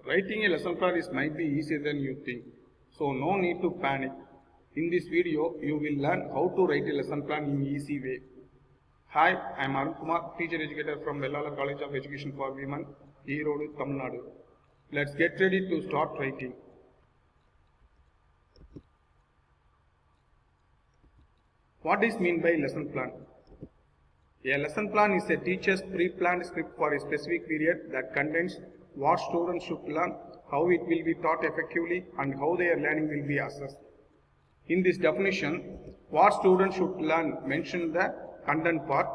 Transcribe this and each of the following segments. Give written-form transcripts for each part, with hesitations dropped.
Writing a lesson plan might be easier than you think, so no need to panic. In this video, you will learn how to write a lesson plan in easy way. Hi, I am Arun Kumar, teacher educator from Vellalar College of Education for Women, Erode, Tamil Nadu. Let's get ready to start writing. What is meant by lesson plan? A lesson plan is a teacher's pre-planned script for a specific period that contains what students should learn, how it will be taught effectively, and how their learning will be assessed. In this definition, what students should learn mentions the content part,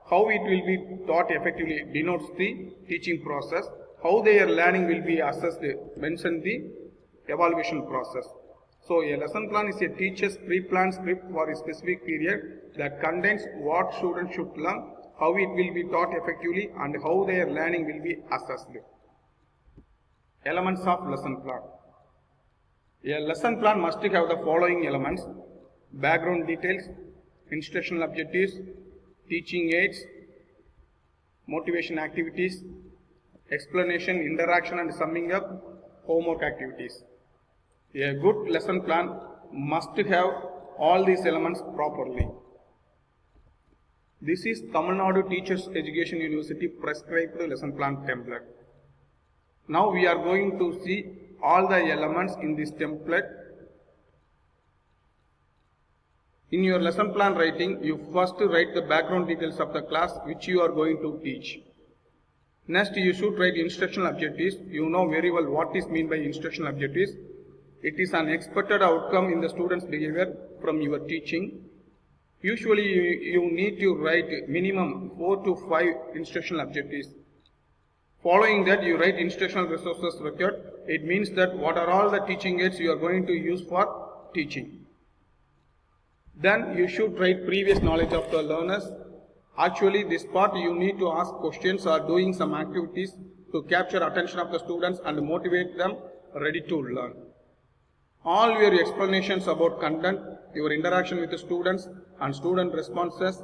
how it will be taught effectively denotes the teaching process, how their learning will be assessed mentions the evaluation process. So, a lesson plan is a teacher's pre-planned script for a specific period that contains what students should learn, how it will be taught effectively, and how their learning will be assessed. Elements of lesson plan. A lesson plan must have the following elements: background details, instructional objectives, teaching aids, motivation activities, explanation, interaction and summing up, homework activities. A good lesson plan must have all these elements properly. This is Tamil Nadu Teachers Education University prescribed lesson plan template. Now we are going to see all the elements in this template. In your lesson plan writing, you first write the background details of the class which you are going to teach. Next, you should write instructional objectives. You know very well what is meant by instructional objectives. It is an expected outcome in the student's behavior from your teaching. Usually, you need to write minimum 4 to 5 instructional objectives. Following that, you write instructional resources required. It means that what are all the teaching aids you are going to use for teaching. Then you should write previous knowledge of the learners. Actually, this part you need to ask questions or doing some activities to capture attention of the students and motivate them ready to learn. All your explanations about content, your interaction with the students and student responses,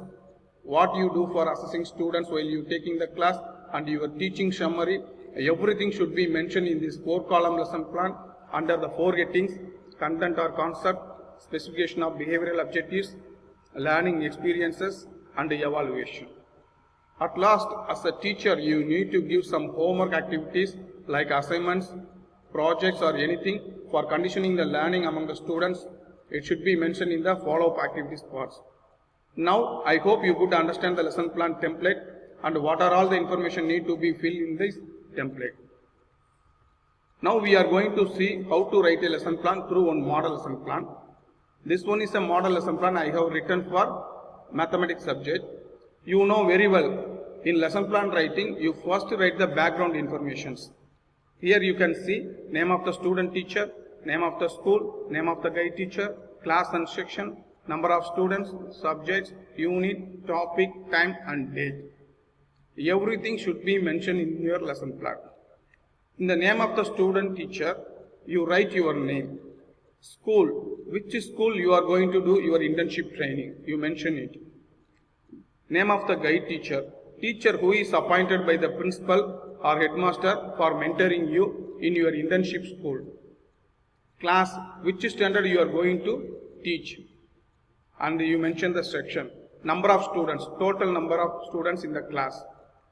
what you do for assessing students while you taking the class, and your teaching summary, everything should be mentioned in this 4-column lesson plan under the 4 headings: content or concept, specification of behavioral objectives, learning experiences, and evaluation. At last, as a teacher, you need to give some homework activities like assignments, projects or anything for conditioning the learning among the students. It should be mentioned in the follow-up activities parts. Now, I hope you could understand the lesson plan template and what are all the information need to be filled in this template. Now we are going to see how to write a lesson plan through one model lesson plan. This one is a model lesson plan I have written for mathematics subject. You know very well, in lesson plan writing, you first write the background informations. Here you can see name of the student teacher, name of the school, name of the guide teacher, class and section, number of students, subjects, unit, topic, time and date. Everything should be mentioned in your lesson plan. In the name of the student teacher, you write your name. School, which school you are going to do your internship training, you mention it. Name of the guide teacher, teacher who is appointed by the principal or headmaster for mentoring you in your internship school. Class, which standard you are going to teach, and you mention the section. Number of students, total number of students in the class.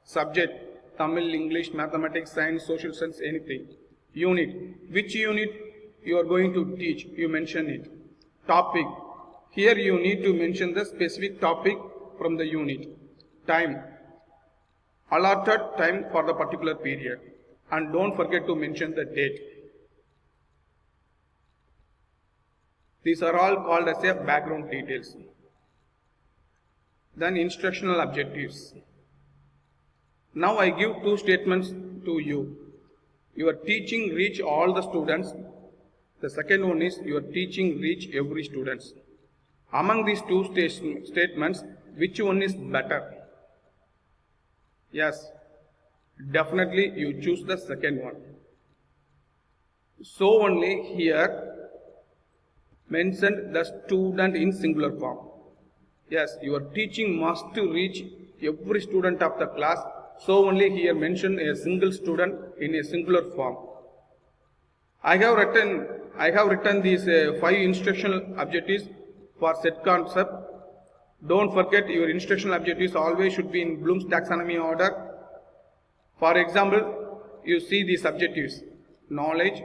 Subject, Tamil, English, mathematics, science, social science, anything. Unit, which unit you are going to teach, you mention it. Topic, here you need to mention the specific topic from the unit. Time, allotted time for the particular period, and don't forget to mention the date. These are all called as a background details. Then instructional objectives. Now I give 2 statements to you. Your teaching reach all the students. The second one is your teaching reach every student. Among these 2 statements, which one is better? Yes, definitely you choose the second one. So only here mentioned the student in singular form. Yes, your teaching must reach every student of the class. So only here mention a single student in a singular form. I have written these 5 instructional objectives for set concept. Don't forget your instructional objectives always should be in Bloom's taxonomy order. For example, you see these objectives: knowledge,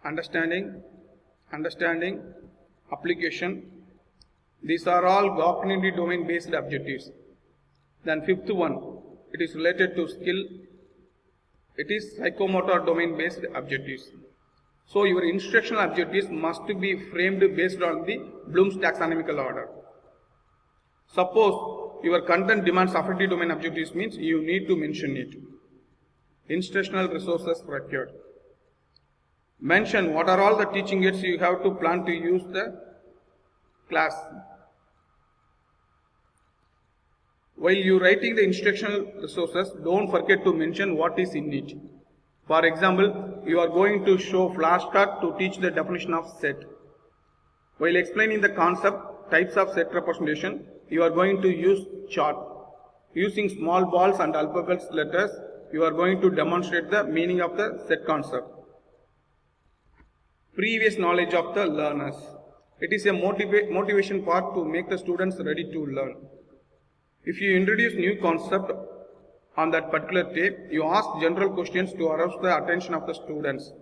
understanding, application. These are all cognitive domain based objectives. Then fifth one, it is related to skill. It is psychomotor domain based objectives. So your instructional objectives must be framed based on the Bloom's taxonomical order. Suppose your content demands affective domain objectives, means you need to mention it. Instructional resources required. Mention what are all the teaching aids you have to plan to use the class. While you writing the instructional resources, don't forget to mention what is in it. For example, you are going to show flashcard to teach the definition of set. While explaining the concept, types of set representation, you are going to use chart. Using small balls and alphabet letters, you are going to demonstrate the meaning of the set concept. Previous knowledge of the learners. It is a motivation part to make the students ready to learn. If you introduce new concept on that particular tape, you ask general questions to arouse the attention of the students.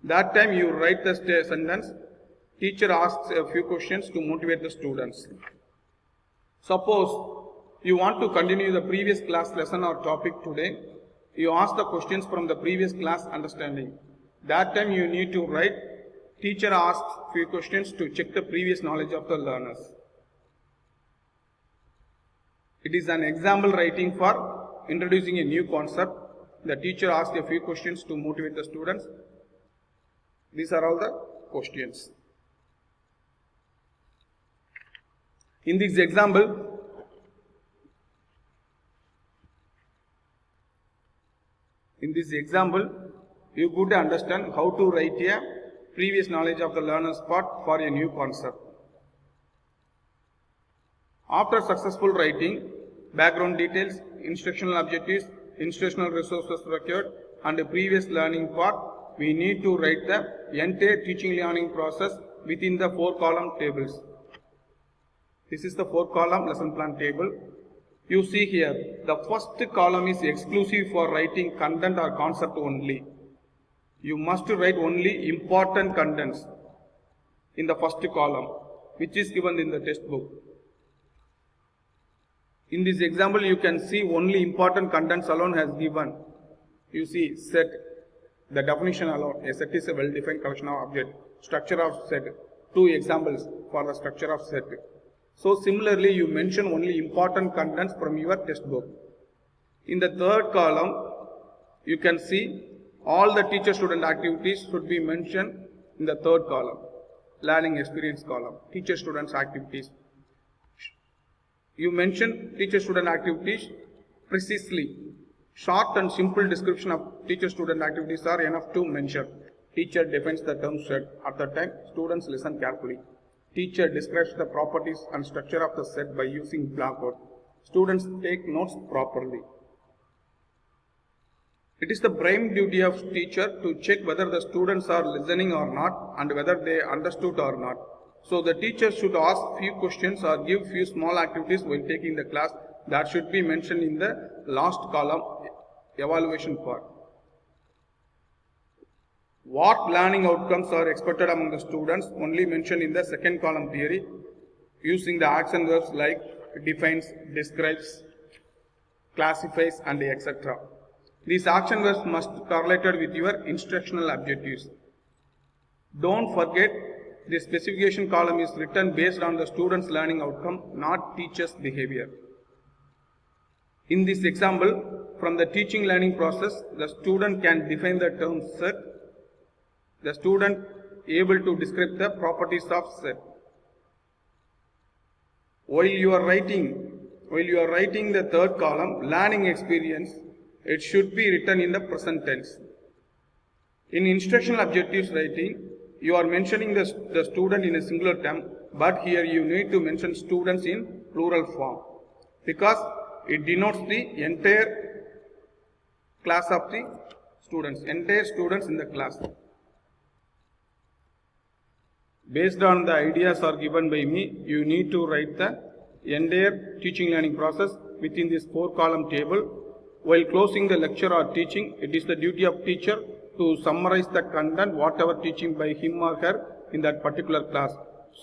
That time you write the sentence. Teacher asks a few questions to motivate the students. Suppose you want to continue the previous class lesson or topic today. You ask the questions from the previous class understanding. That time you need to write. Teacher asks few questions to check the previous knowledge of the learners. It is an example writing for introducing a new concept. The teacher asks a few questions to motivate the students. These are all the questions. In this example, you could understand how to write a previous knowledge of the learner's part for a new concept. After successful writing, background details, instructional objectives, instructional resources required, and the previous learning part, we need to write the entire teaching learning process within the 4-column tables. This is the 4-column lesson plan table. You see here, the first column is exclusive for writing content or concept only. You must write only important contents in the first column, which is given in the textbook. In this example, you can see only important contents alone has given. You see set, the definition alone. A set is a well-defined collection of objects. Structure of set, 2 examples for the structure of set. So similarly, you mention only important contents from your textbook. In the 3rd column, you can see all the teacher-student activities should be mentioned in the 3rd column. Learning experience column, teacher-students activities. You mention teacher-student activities precisely. Short and simple description of teacher-student activities are enough to mention. Teacher defines the term set. At the time, students listen carefully. Teacher describes the properties and structure of the set by using blackboard. Students take notes properly. It is the prime duty of teacher to check whether the students are listening or not and whether they understood or not. So the teacher should ask few questions or give few small activities while taking the class. That should be mentioned in the last column, evaluation part. What learning outcomes are expected among the students only mentioned in the 2nd column theory using the action verbs like defines, describes, classifies and etc. These action verbs must be correlated with your instructional objectives. Don't forget, the specification column is written based on the student's learning outcome, not teacher's behavior. In this example, from the teaching learning process, the student can define the term set. The student able to describe the properties of set. While you are writing the 3rd column, learning experience, it should be written in the present tense. In instructional objectives writing, you are mentioning the student in a singular term, but here you need to mention students in plural form because it denotes the entire class of the students, entire students in the class. Based on the ideas are given by me, you need to write the entire teaching learning process within this 4-column table. While closing the lecture or teaching, it is the duty of teacher to summarize the content, whatever teaching by him or her in that particular class.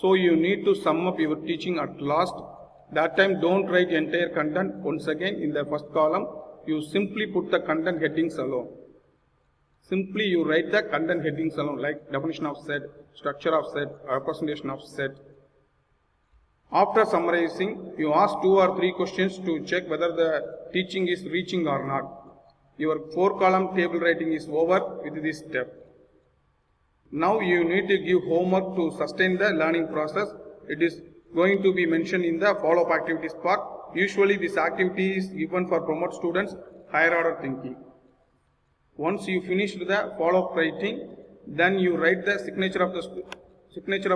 So you need to sum up your teaching at last. That time don't write entire content once again in the first column. You simply put the content headings alone. Simply you write the content headings alone, like definition of set, structure of set, representation of set. After summarizing, you ask 2 or 3 questions to check whether the teaching is reaching or not. Your 4-column table writing is over with this step. Now you need to give homework to sustain the learning process. It is going to be mentioned in the follow-up activities part. Usually this activity is given for promote students higher order thinking. Once you finish the follow-up writing, then you write the signature of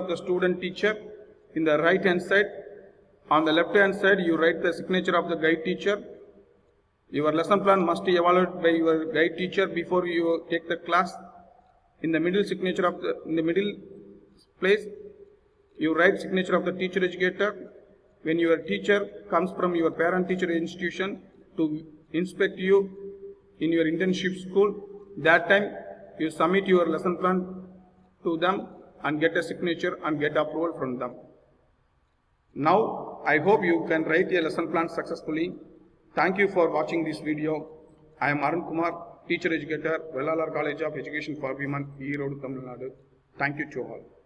the student teacher in the right hand side. On the left hand side, you write the signature of the guide teacher. Your lesson plan must be evaluated by your guide teacher before you take the class. In the middle place, you write signature of the teacher educator. When your teacher comes from your parent teacher institution to inspect you in your internship school, that time you submit your lesson plan to them and get a signature and get approval from them. Now, I hope you can write a lesson plan successfully. Thank you for watching this video. I am Arun Kumar, teacher educator, Vellalar College of Education for Women, Erode, Tamil Nadu. Thank you to all.